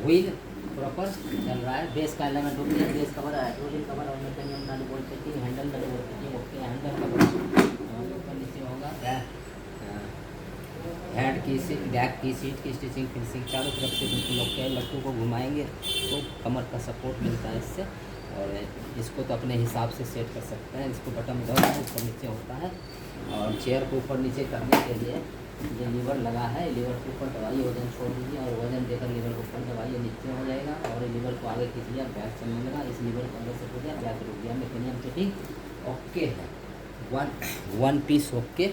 Wheel proper चल रहा है। बेस का एलिमेंट ओके है, बेस कवर हाइड्रोलिक कवर और mechanism nut bolt fitting, handle nut bolt fitting okay, handle का ऊपर नीचे होगा। हेड की सीट, बैक की सीट की स्टिचिंग फिनिशिंग चारों तरफ से बिल्कुल ओके है। लट्टू को घुमाएंगे तो कमर का सपोर्ट मिलता है इससे, और इसको तो अपने हिसाब से सेट कर सकते हैं। इसको बटन दबाना है, ऊपर नीचे होता है। और चेयर को ऊपर नीचे करने के लिए ये लीवर लगा है, लीवर के ऊपर दबाइए, वजन छोड़ दीजिए और वजन देकर लीवर को ऊपर दबाइए, नीचे हो जाएगा। और लीवर को आगे खींच लिया, बैक चलने लगा। इस लीवर को अंदर से हो गया, बैक रुक गया। मैकेनिज्म फिटिंग ओके है, वन पीस ओके।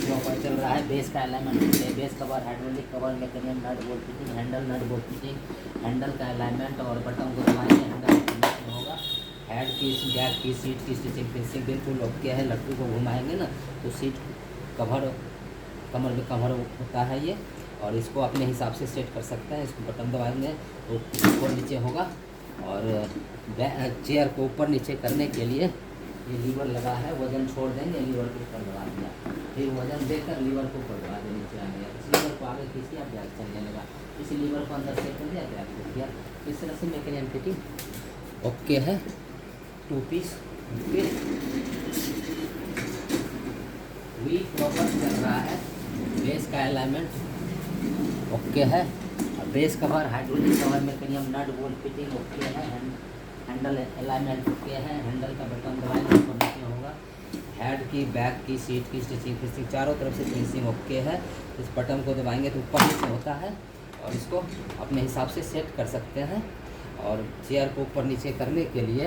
प्रॉपर चल रहा है। बेस का अलाइनमेंट है, base cover hydraulic cover mechanism nut bolt fitting, handle nut bolt fitting, handle का अलाइनमेंट और बटन को दबाएंगे, हैंडल होगा। हेड की, बैक की सीट की स्टिचिंग फिनिशिंग बिल्कुल ओके है। लट्टू को घुमाएंगे ना तो सीट कवर, कमर में कवर होता है ये, और इसको अपने हिसाब से सेट कर सकते हैं। इसको बटन दबाएंगे तो ऊपर नीचे होगा। और चेयर को ऊपर नीचे करने के लिए ये लीवर लगा है, वजन छोड़ देंगे, लीवर को ऊपर दबा दिया, फिर वजन देकर लीवर को ऊपर दबा दें, नीचे आ गया। इस लीवर को आगे खींच दिया, बैक चलने लगा। इस लीवर को अंदर सेट कर दिया, बैक रुक गया। इस तरह से मैकेनिज्म फिटिंग ओके है। 2 पीस ओके। व्हील प्रॉपर चल रहा है। बेस का अलाइनमेंट ओके है। Base cover hydraulic cover mechanism nut bolt fitting okay है। हैंडल अलाइनमेंट ओके है। हैंडल का बटन दबाएंगे, ऊपर नीचे होगा। हेड की, बैक की सीट की स्टिचिंग फिनिशिंग चारों तरफ से फिनिशिंग ओके है। इस बटन को दबाएंगे तो ऊपर नीचे होता है, और इसको अपने हिसाब से सेट कर सकते हैं। और चेयर को ऊपर नीचे करने के लिए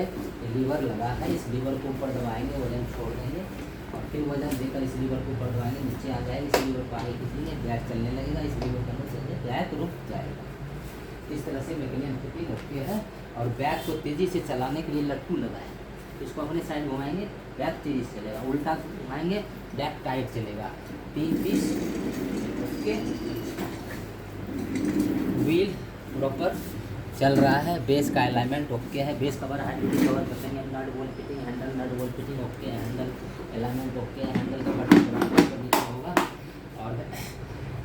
लीवर लगा है, इस लीवर को ऊपर दबाएंगे, वजन छोड़ देंगे और फिर वजन देकर इस लीवर को ऊपर दबाएंगे, नीचे आ जाएगा। इस लीवर को आगे खींचेंगे, बैक चलने लगेगा। इस लीवर को अंदर चलने, बैक रुक जाएगा। इस तरह से मैकेनिज्म फिटिंग ओके है। और बैक को तेज़ी से चलाने के लिए लट्टू लगाए, इसको अपने साइड घुमाएंगे, बैक तेज़ी से चलेगा, उल्टा घुमाएंगे, बैक टाइट चलेगा। 3 पीस ओके। व्हील प्रॉपर चल रहा है। बेस का अलाइनमेंट ओके है। Base cover hydraulic cover mechanism nut bolt fitting, handle nut bolt fitting okay है। हैंडल अलाइनमेंट ओके है। हैंडल का बटन नीचे होगा। और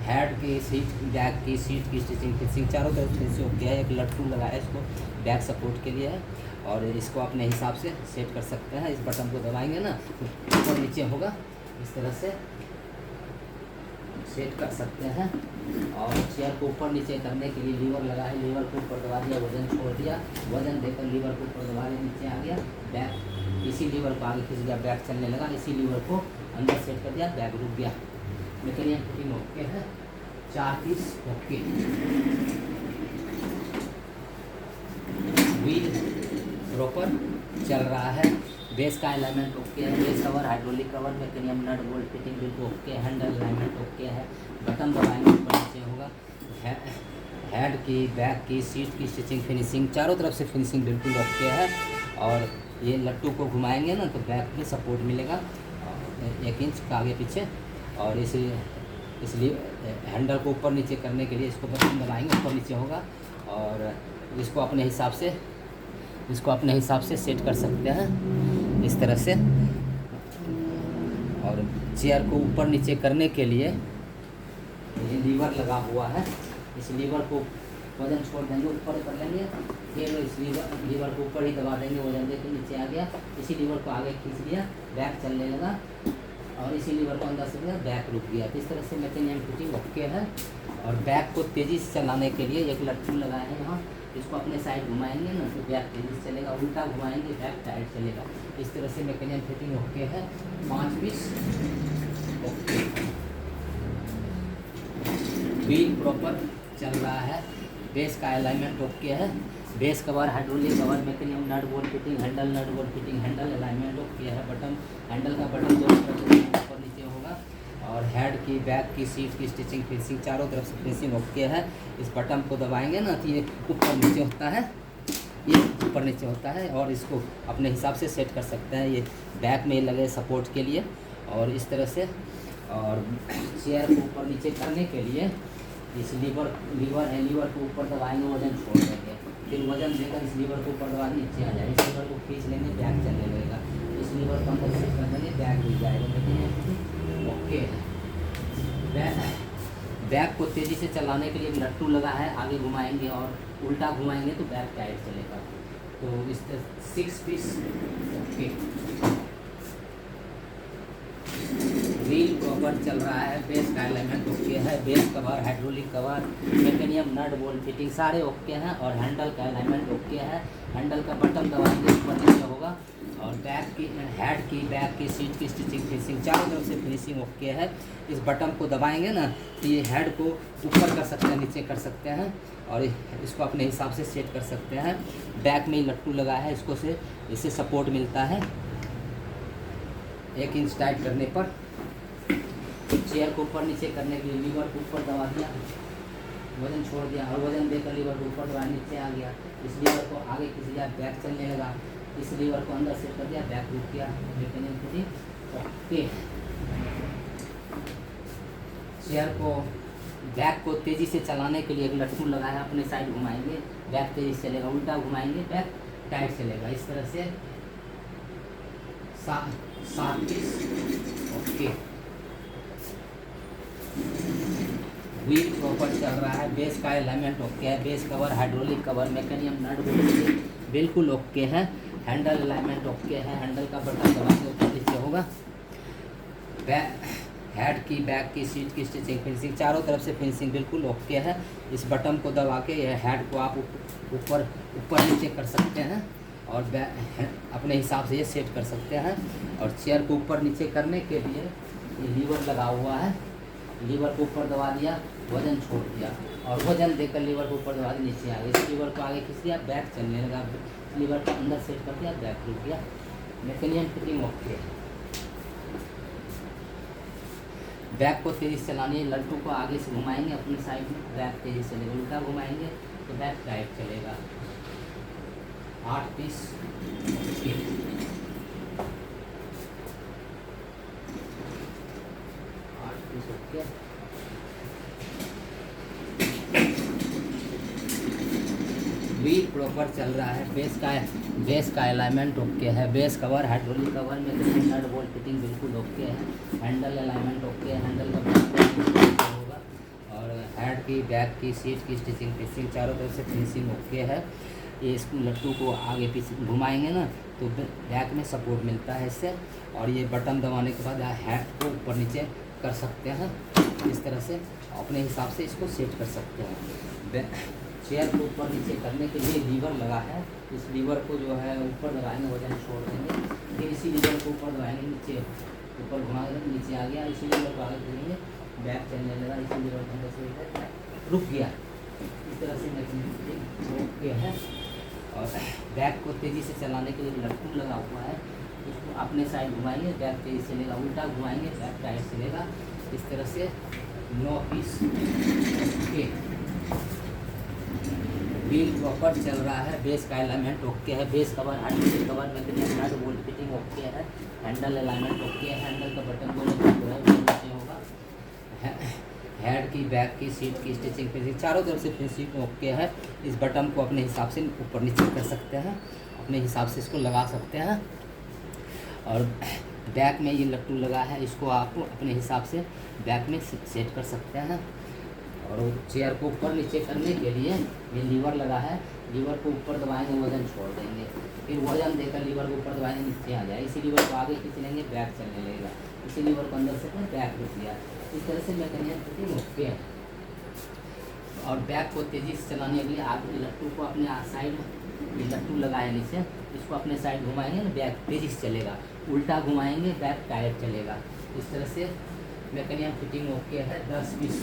हेड की सीट, बैक की सीट की स्टिचिंग फिनिशिंग चारों तरफ फिनिशिंग ओके है। एक लट्टू लगाया इसको बैक सपोर्ट के लिए है, और इसको अपने हिसाब से सेट कर सकते हैं। इस बटन को दबाएंगे ना तो ऊपर नीचे होगा, इस तरह से सेट कर सकते हैं। और चेयर को ऊपर नीचे करने के लिए लीवर लगा है, लीवर को ऊपर दबा दिया, वजन छोड़ दिया, वजन देकर लीवर को ऊपर दबा दिया, नीचे आ गया। बैक, इसी लीवर को आगे खींच दिया, बैक चलने लगा। इसी लीवर को अंदर सेट कर दिया, बैक रुक गया। मैकेनिज्म फिटिंग ओके है। 4 पीस ओके। व्हील प्रॉपर चल रहा है। बेस का अलाइनमेंट ओके है। Base cover hydraulic cover mechanism nut bolt fitting बिल्कुल ओके। हैंडल अलाइनमेंट ओके है। बटन दबाएंगे, ऊपर नीचे होगा। हेड की, बैक की सीट की स्टिचिंग फिनिशिंग चारों तरफ से फिनिशिंग बिल्कुल ओके है। और ये लट्टू को घुमाएंगे ना तो बैक में सपोर्ट मिलेगा 1 इंच का आगे पीछे। और इसलिए हैंडल को ऊपर नीचे करने के लिए इसको बटन दबाएंगे, ऊपर नीचे होगा। और इसको अपने हिसाब से सेट कर सकते हैं इस तरह से। और चेयर को ऊपर नीचे करने के लिए ये लीवर लगा हुआ है, इस लीवर को वजन छोड़ देंगे, ऊपर कर लेंगे, फिर इस लीवर को ऊपर ही दबा देंगे, वजन देकर नीचे आ गया। इसी लीवर को आगे खींच लिया, बैक चलने लगा, और इसी लीवर को अंदर से गया, बैक रुक गया। इस तरह से मैकेनिज्म फिटिंग ओके है। और बैक को तेज़ी से चलाने के लिए एक लट्टू लगा है यहाँ, इसको अपने साइड घुमाएंगे ना तो बैक तेज़ी से चलेगा, उल्टा घुमाएंगे बैक टाइट चलेगा। इस तरह से मैकेनिज्म फिटिंग ओके है। 5 पीस ओके। व्हील प्रॉपर चल रहा है। बेस का अलाइनमेंट ओके है। Base cover hydraulic cover mechanism nut bolt fitting, handle nut bolt fitting, handle alignment okay है। बटन, हैंडल का बटन दोनों तरफ से ऊपर नीचे होगा। और हेड की, बैक की सीट की स्टिचिंग फिनिशिंग चारों तरफ से फिनिशिंग ओके है। इस बटन को दबाएंगे ना तो ये ऊपर नीचे होता है, ये ऊपर नीचे होता है। और इसको अपने हिसाब से सेट कर सकते हैं, ये बैक में लगे सपोर्ट के लिए। और इस तरह से, और चेयर को ऊपर नीचे करने के लिए इस लीवर है, लीवर को ऊपर दबाएंगे, वजन छोड़ देंगे, फिर वजन देकर इस लीवर को ऊपर दबा नीचे आ जाएगा। इस लीवर को खींच लेंगे, बैक चलने लगेगा। इस लीवर को अंदर सेट कर देंगे, बैक रुक जाएगा। लेकिन ओके है। बैक को तेज़ी से चलाने के लिए लट्टू लगा है, आगे घुमाएंगे और उल्टा घुमाएंगे तो बैक टाइट चलेगा। तो इस तरह 6 पीस ओके। व्हील प्रॉपर चल रहा है, बेस का एलिमेंट ओके है, बेस कवर, हाइड्रोलिक कवर, मैकेनियम, नट बोल्ट फिटिंग सारे ओके हैं और हैंडल का एलिमेंट ओके है। हैंडल का बटन दबाएंगे ऊपर नीचे होगा और बैक की हेड की, बैक की सीट की स्टिचिंग फिनिशिंग चारों तरफ से फिनिशिंग ओके है। इस बटन को दबाएंगे ना तो ये हेड को ऊपर कर सकते हैं, नीचे कर सकते हैं और इसको अपने हिसाब से सेट कर सकते हैं। बैक में लट्टू लगा है, इसको से इससे सपोर्ट मिलता है 1 इंच टाइट करने पर। चेयर को ऊपर नीचे करने के लिए लीवर को ऊपर दबा दिया, वजन छोड़ दिया और वजन देकर लीवर को ऊपर दबा, नीचे आ गया। इस लीवर को आगे खींच दिया, बैक चलने लगा। इस लीवर को अंदर सेट कर दिया, बैक रुक गया। ओके। चेयर को बैक को तेज़ी से चलाने के लिए एक लट्टू लगा है, अपने साइड घुमाएंगे बैक तेज़ी से चलेगा, उल्टा घुमाएंगे बैक टाइट चलेगा। इस तरह से 7 पीस ओके। व्हील प्रॉपर चल रहा है, बेस का एलिमेंट ओके है, बेस कवर, हाइड्रोलिक कवर, मैकेनियम, नट बोल्ट बिल्कुल ओके है। हैंडल अलाइनमेंट ओके है, हैंडल का बटन दबाएंगे ऊपर नीचे होगा। हेड की, बैक की, सीट की स्टिचिंग फिनिशिंग चारों तरफ से फिनिशिंग बिल्कुल ओके है। इस बटन को दबा के यह हेड को आप ऊपर नीचे कर सकते हैं और अपने हिसाब से ये सेट कर सकते हैं। और चेयर को ऊपर नीचे करने के लिए ये लीवर लगा हुआ है, लीवर को ऊपर दबा दिया, वजन छोड़ दिया और वजन देकर लीवर को ऊपर दबा दिया, नीचे आ गया। इस लीवर को आगे खींच दिया, बैक चलने लगा, लीवर को अंदर सेट कर दिया, बैक रुक गया। मैकेनियम फिटिंग ओके। बैक को तेज़ी से चलानी है, लट्टू को आगे से घुमाएंगे अपनी साइड में, बैक तेज़ी से चलेगा, उल्टा घुमाएंगे तो बैक टाइट चलेगा। 8 piece okay. 8 piece okay. Wheel proper चल रहा है, बेस का अलाइनमेंट ओके है, बेस कवर, हाइड्रोलिक कवर में नट बोल्ट फिटिंग बिल्कुल ओके है। हैंडल अलाइनमेंट ओके है, हैंडल का होगा और हेड की, बैक की, सीट की स्टिचिंग फिनिशिंग चारों तरफ से फिनिशिंग ओके है। ये इस लट्टू को आगे पीछे घुमाएंगे ना तो बैक में सपोर्ट मिलता है इससे। और ये बटन दबाने के बाद हेड को ऊपर नीचे कर सकते हैं, इस तरह से अपने हिसाब से इसको सेट कर सकते हैं। चेयर को ऊपर नीचे करने के लिए लीवर लगा है, इस लीवर को जो है ऊपर दबाएंगे, वजन छोड़ देंगे, फिर इसी लीवर को ऊपर दबाएंगे, नीचे ऊपर घुमाएंगे तो नीचे आ गया। इसी लीवर को आगे करेंगे, बैक चलने लगा, इसी लीवर को अंदर से रुक गया। इस तरह से मैकेनिज्म ओके है। और बैक को तेज़ी से चलाने के लिए लट्टू लगा हुआ है, इसको अपने साइड घुमाएंगे, बैक तेज़ी से चलेगा, उल्टा घुमाएंगे बैक टाइट चलेगा। इस तरह से 9 पीस ओके। व्हील प्रॉपर चल रहा है, बेस का अलाइनमेंट ओके है, base cover, hydraulic cover, mechanism, nut bolt fitting okay है। हैंडल अलाइनमेंट ओके है, हैंडल का बटन दोनों नीचे होगा। हेड की, बैक की, सीट की स्टिचिंग फिनिशिंग चारों तरफ से फिनिशिंग ओके है। इस बटन को अपने हिसाब से ऊपर नीचे कर सकते हैं, अपने हिसाब से इसको लगा सकते हैं। और बैक में ये लट्टू लगा है, इसको आप अपने हिसाब से बैक में सेट कर सकते हैं। और चेयर को ऊपर नीचे करने के लिए ये लीवर लगा है, लीवर को ऊपर दबाएंगे, वजन छोड़ देंगे, फिर वजन देकर लीवर को ऊपर दबाएंगे, नीचे आ जाए। इसी लीवर को आगे खींच लेंगे, बैक चलने लगेगा, इसी लीवर को अंदर से बैक रुक दिया। इस तरह से मैकेनिज्म फिटिंग ओके है। और बैक को तेज़ी से चलाने के लिए आगे लट्टू को अपने साइड, ये लट्टू लगाए नीचे, इसको अपने साइड घुमाएंगे ना, बैक तेज़ी से चलेगा, उल्टा घुमाएंगे बैक टाइट चलेगा। इस तरह से मैकेनिज्म फिटिंग ओके है। 10 पीस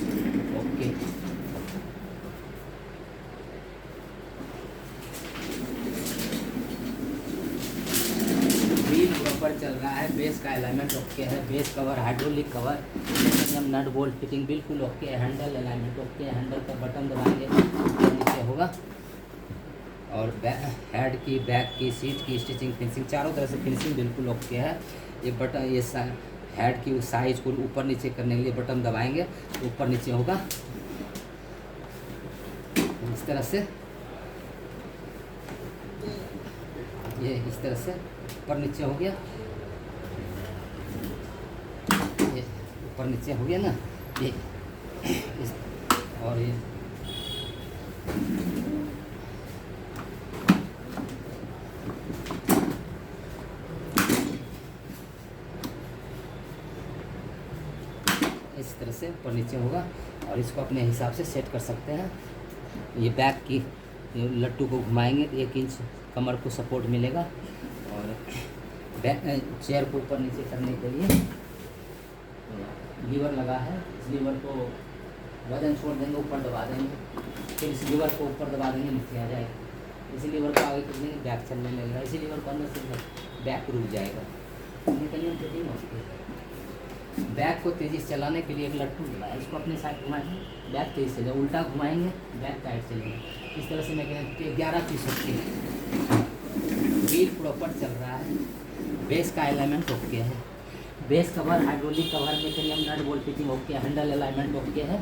ओके। व्हील प्रॉपर चल रहा है, बेस का अलाइनमेंट ओके है, base cover, hydraulic cover, mechanism, nut bolt fitting बिल्कुल ओके है। हैंडल अलाइनमेंट ओके है, हैंडल का बटन दबाएंगे ऊपर नीचे होगा। और हेड की, बैक की, सीट की स्टिचिंग फिनिशिंग चारों तरह से फिनिशिंग बिल्कुल ओके है। ये बटन, ये हेड की साइज को ऊपर नीचे करने के लिए बटन दबाएंगे तो ऊपर नीचे होगा, इस तरह से। ये इस तरह से ऊपर नीचे हो गया, ये ऊपर नीचे हो गया ना, ये और ये इस तरह से ऊपर नीचे होगा और इसको अपने हिसाब से सेट कर सकते हैं। ये बैक की लट्टू को घुमाएंगे तो 1 इंच कमर को सपोर्ट मिलेगा। और बैक चेयर को ऊपर नीचे करने के लिए लीवर लगा है, इस लीवर को वजन छोड़ देंगे, ऊपर दबा देंगे, फिर इस लीवर को ऊपर दबा देंगे, नीचे आ जाएगा। इसी लीवर को आगे कर देंगे, बैक चलने लगेगा। इसी लीवर को अंदर से बैक रुक जाएगा। निकलिए फिटिंग होती है। बैक को तेज़ी से चलाने के लिए एक लट्टू मिला है, इसको अपने साइड घुमाएंगे, बैक तेज़ी से उल्टा घुमाएंगे, बैक टाइट चलेगा। इस तरह से मैं 11 पीस होती है। व्हील प्रॉपर चल रहा है, बेस का एलिमेंट ओके है, base cover, hydraulic cover, mechanism, nut bolt fitting okay, handle alignment okay है।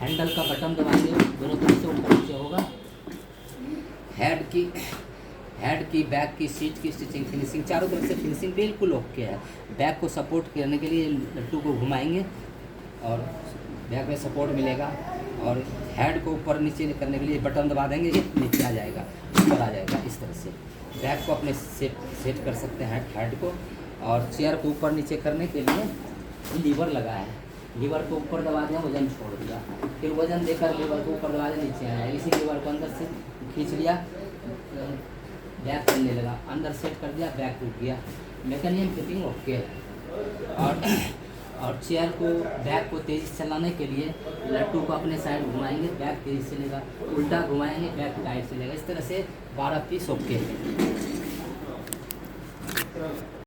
हैंडल का बटन दबाएंगे, दोनों तरफ से ऊपर नीचे होगा। हेड की बैक की सीट की स्टिचिंग फिनिशिंग चारों तरफ से फिनिशिंग बिल्कुल ओके है। बैक को सपोर्ट करने के लिए लट्टू को घुमाएंगे और बैक में सपोर्ट मिलेगा। और हेड को ऊपर नीचे करने के लिए बटन दबा देंगे, ये नीचे आ जाएगा, ऊपर आ जाएगा। इस तरह से बैक को अपने सेट कर सकते हैं हेड को। और चेयर को ऊपर नीचे करने के लिए लीवर लगा है, लीवर को ऊपर दबा दें, वजन छोड़ दिया, फिर वजन देकर लीवर को ऊपर दबा दें, नीचे आया। इसी लीवर को अंदर से खींच लिया, बैक चलने लगा, अंदर सेट कर दिया, बैक रुक गया। मैकेनिज्म फिटिंग ओके है। और चेयर को बैक को तेज़ी से चलाने के लिए लट्टू को अपने साइड घुमाएंगे, बैक तेज़ी से चलेगा, उल्टा घुमाएंगे, बैक टाइट चलेगा। इस तरह से 12 पीस ओके है।